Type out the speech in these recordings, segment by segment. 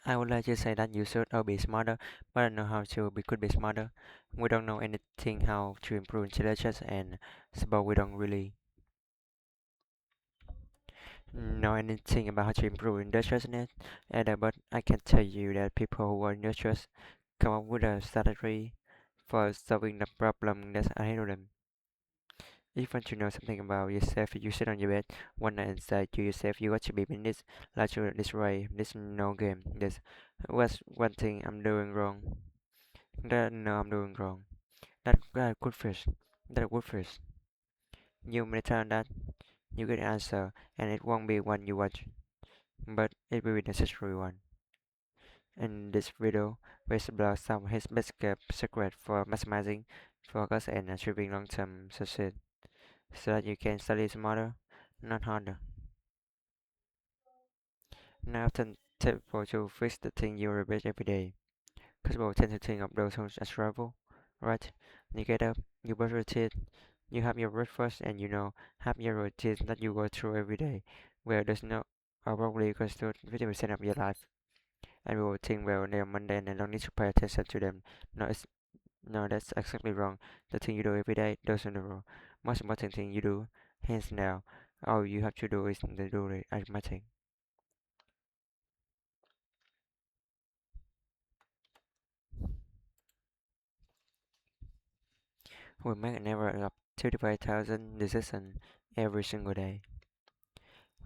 I would like to say that you should all be smarter, but I don't know how to be could be smarter. We don't know anything how to improve intelligence, and suppose we don't really know anything about how to improve industriousness either. But I can tell you that people who are industrious come up with a strategy for solving the problem that's ahead of them. If you want to know something about yourself, you sit on your bed one night and say to yourself, you got to be in this, like you this way, this no game, this. What's one thing I'm doing wrong? That no, I'm doing wrong. That good fish. That good fish. You meditate on that, you get an answer, and it won't be one you watch, but it will be the necessary one. In this video, we explore some of his best kept secret for maximizing focus and achieving long-term success, so that you can study smarter, not harder. Now, often people to fix the thing you repeat every day. Because people tend to think of those things as travel, right? You get up, you brush your teeth, you have your breakfast, and have your routine that you go through every day, where there's no probably constitute 50% of your life. And we will think, well, they are mundane and don't need to pay attention to them. No, no, that's exactly wrong. The thing you do every day, those are the most important thing you do. Hence now, all you have to do is to do the arithmetic. We make an average of 35,000 decisions every single day.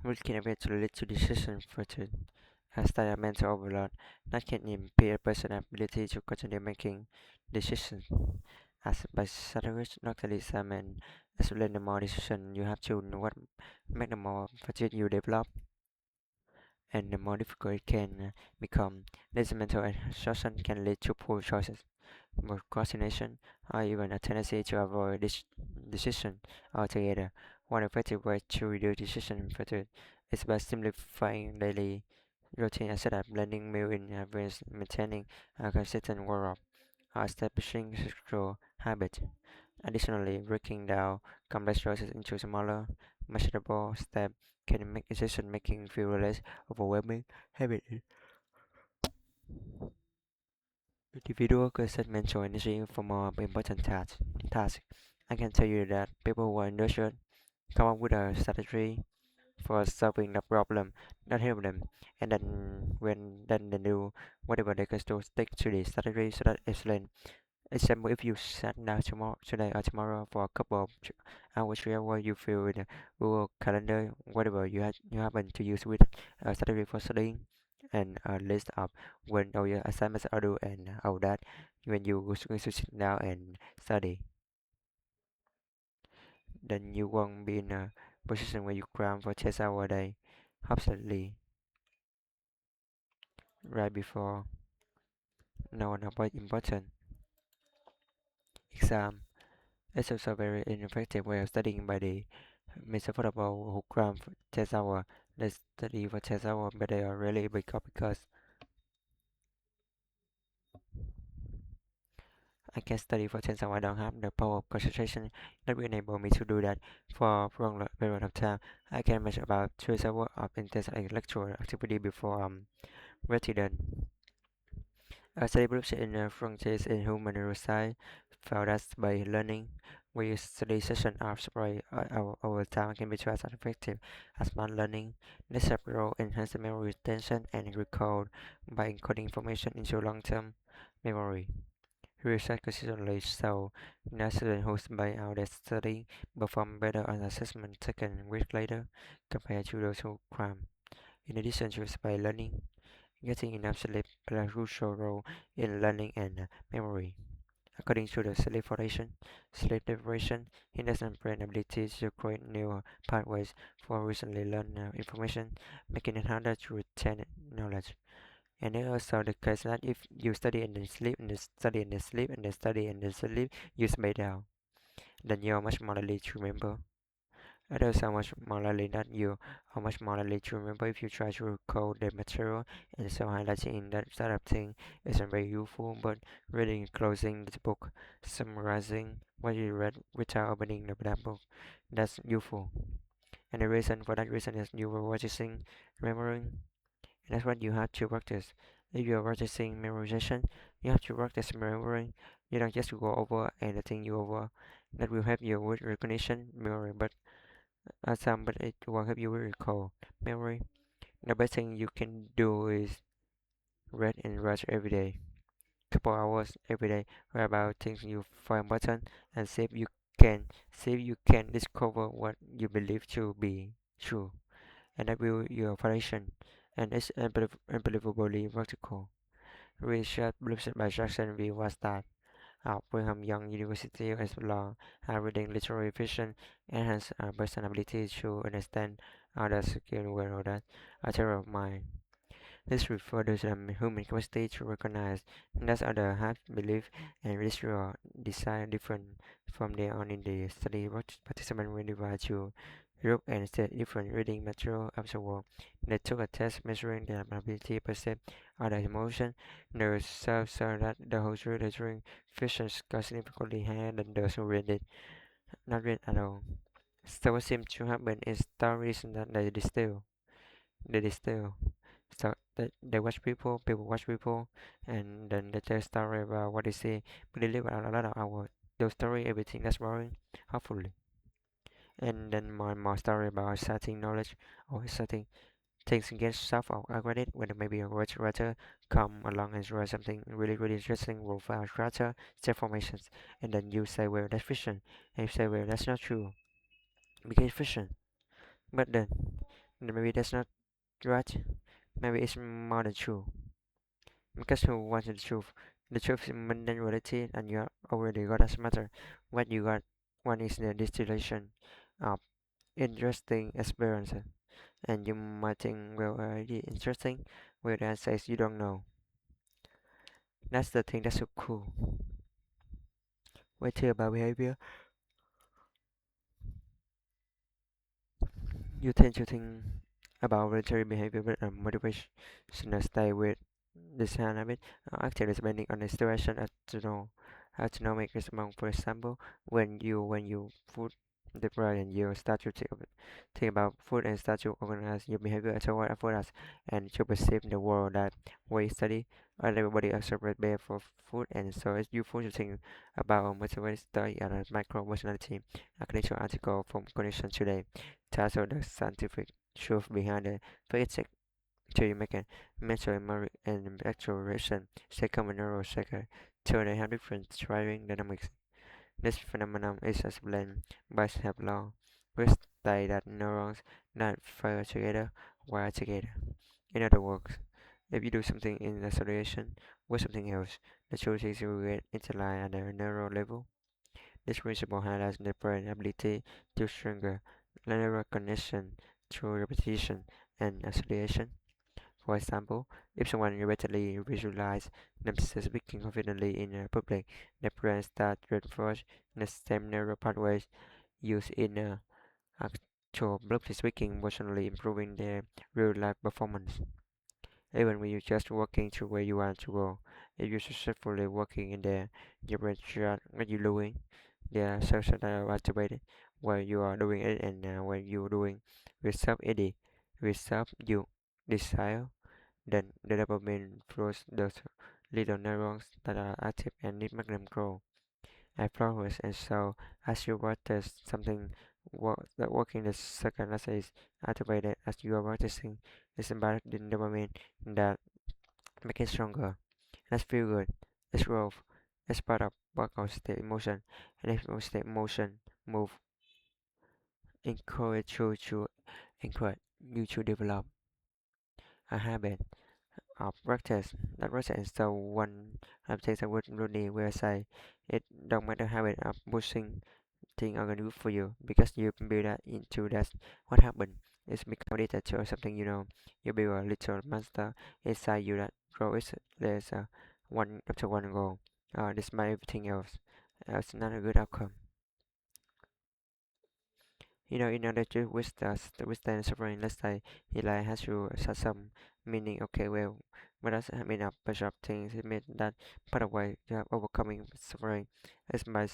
Which can eventually lead to decision fatigue, as that mental overload that can impair a person's ability to continue making decisions. As by psychologist Dr. Lisa Mann explained, the more decision you have to know what make the more fatigue you develop and the more difficult it can become. This mental exhaustion can lead to poor choices, procrastination, or even a tendency to avoid this decision altogether. One effective way to reduce decision fatigue is by simplifying daily routine instead of blending meal in advance, maintaining a consistent wardrobe, or establishing structural habits. Additionally, breaking down complex choices into smaller, measurable steps can make decision making feel less overwhelming. Habit individual could set mental energy for more important tasks. I can tell you that people who are industrious come up with a strategy for solving the problem that help them, and then they do whatever they can to stick to the strategy so that excellent. Example, if you sat down today or tomorrow for a couple of hours, 3 hours, you fill in a Google Calendar, whatever you happen to use with a strategy for studying, and a list of when all your assignments are due and all that. When you going to sit down and study, then you won't be in a position where you cram for 10 hours a day, absolutely right before no one important exam. It's also a very ineffective way of studying by the misaffortable who cram for 10 hours. They study for 10 hours, but they are really wake up because I can study for 10 hours. I don't have the power of concentration that will enable me to do that for a long period of time. I can manage about 3 hours of intense intellectual activity before I'm ready then. A study group in frontiers in human neuroscience found that by learning, we study sessions are spread over time can be twice as effective as smart learning. This role enhances memory retention and recall by encoding information into long-term memory. Research consistently show that students who spend out their study perform better on assessment taken weeks later compared to those who cram. In addition to by learning, getting enough sleep plays a crucial role in learning and memory. According to the Sleep Foundation, sleep deprivation hinders the brain ability to create new pathways for recently learned information, making it harder to retain knowledge. And it also the case that if you study and then sleep and then study and then sleep and then study and then sleep, you stay down, then you are much more likely to remember. It is so much more likely that you are much more likely to remember if you try to recall the material, and so highlighting in that sort of thing isn't very useful, but reading closing the book, summarizing what you read without opening that book, that's useful. And the reason for that reason is you were practicing remembering, and that's what you have to practice. If you're practicing memorization, you have to practice remembering. You don't just go over anything you over. That will help you with recognition memory, but it won't help you with recall memory. The best thing you can do is read and write every day. Couple hours every day. Write about things you find important and see if you can discover what you believe to be true. And that will your foundation. And it's unbelievably practical. Research believed by Jackson V. was that Brigham Young University explore reading literary fiction enhance personal ability to understand others' skill well that a terror of mind. This refers to the human capacity to recognize that others have belief and desire desire different from their own in the study. Participants were divided to group and state different reading material afterward. They took a test measuring their ability to perceive other emotion. The results saw that those who read during fiction score significantly higher than those who read it not read at all. So what seems to happen is stories that they distill. So they watch people watch people, and then they tell story about what they see. But they live a lot of hours. Those story, everything that's boring, hopefully. And then more and more story about certain knowledge or certain things get solved or upgraded when maybe a writer come along and write something really interesting with writer set formations, and then you say, well, that's fiction, and you say, well, that's not true because it's fiction. But then maybe that's not right. Maybe it's more than true. Because who wants the truth? The truth is mundane reality, and you already got as matter. What you got, one is the distillation of interesting experiences, and you might think, well, already interesting, well, the answer is you don't know. That's the thing that's so cool. Wait till about behavior, you tend to think about voluntary behavior with a motivation to stay with this kind of it. Actually, depending on the situation, autonomic response. For example, when you food the brain and you start to think about food and start to organize your behavior toward food as and to perceive the world that way study and everybody are separate bear for food, and so it's useful to think about motivated study and a micro personality. A connection article from Connection Today tells us the scientific truth behind the physics to you make a mental memory and actual reaction second neurocycle so they have different driving dynamics. This phenomenon is explained by Snap law, which states that neurons that fire together wire together. In other words, if you do something in association with something else, the truth is you will get interline at the neural level. This principle highlights the brain's ability to stronger neural connection through repetition and association. For example, if someone repeatedly visualizes themselves speaking confidently in a public, the brain starts to reinforce the same neural pathways used in actual public speaking, emotionally improving their real-life performance. Even when you're just walking to where you want to go, if you're successfully walking in there, your brain chart what you're doing. There are cells that are activated while you are doing it, and when you're doing with self-edit, with self-you desire. Then the dopamine flows those little neurons that are active and need maximum growth and progress. And so, as you practice something, that working the second let's say is activated as you are practicing, it's about the dopamine that make it stronger. Let's feel good. It's growth. It's part of workout state emotion, and if you state motion move, encourage you to develop a habit of practice that practice so one takes a word really where I say it don't matter habit of pushing thing are gonna do for you because you build that into that what happened is become addicted to something you build a little monster inside you that grow is there's a one after one goal despite everything else it's not a good outcome. In order to withstand suffering, let's say Eli has to set some meaning. Okay, well, what does it mean? A bunch of things. It means that part of way to have overcoming suffering is by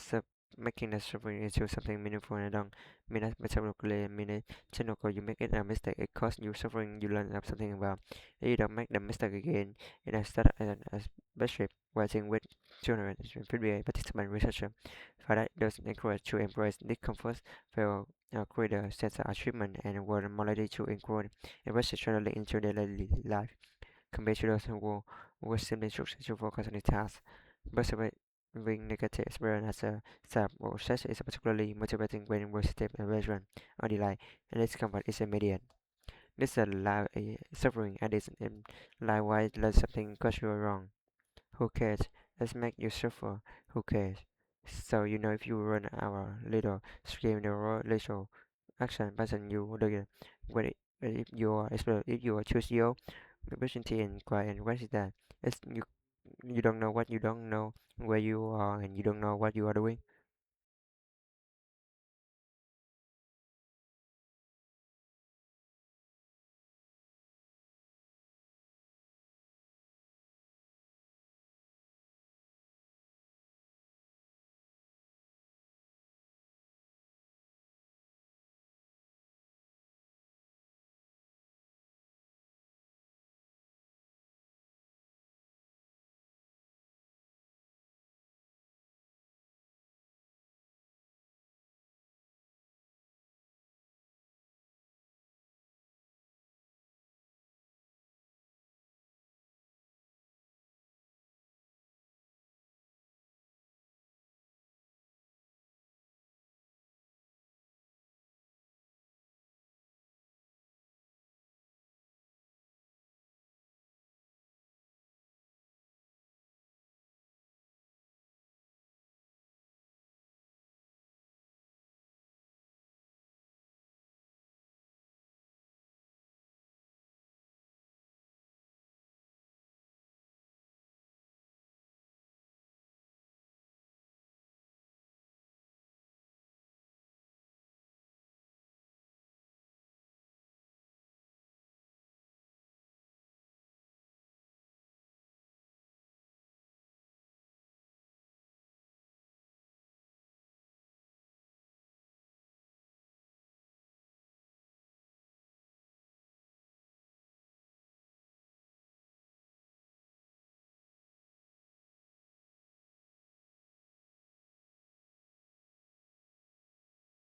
making the suffering into something meaningful. And I don't mean that metaphorically, I mean it technically. You make it a mistake, it costs you suffering, you learn up something about. You don't make the mistake again. And I started as bishop working with children and should be a participant researcher. For that, those encouraged to embrace discomfort, feel create a sense of achievement and were more likely to include investigationally into their daily life compared to those who simply successful focus on the task. Persevering negative experience as a self or success is particularly motivating when we step a veteran or delay and discomfort is immediate. This allows a suffering and is likewise let something goes you wrong. Who cares? Let's make you suffer. Who cares? So you know if you run our little scheme the little action button you do it. But if you are if you are choose your opportunity and quiet and what is that? It's you don't know what you don't know where you are and you don't know what you are doing.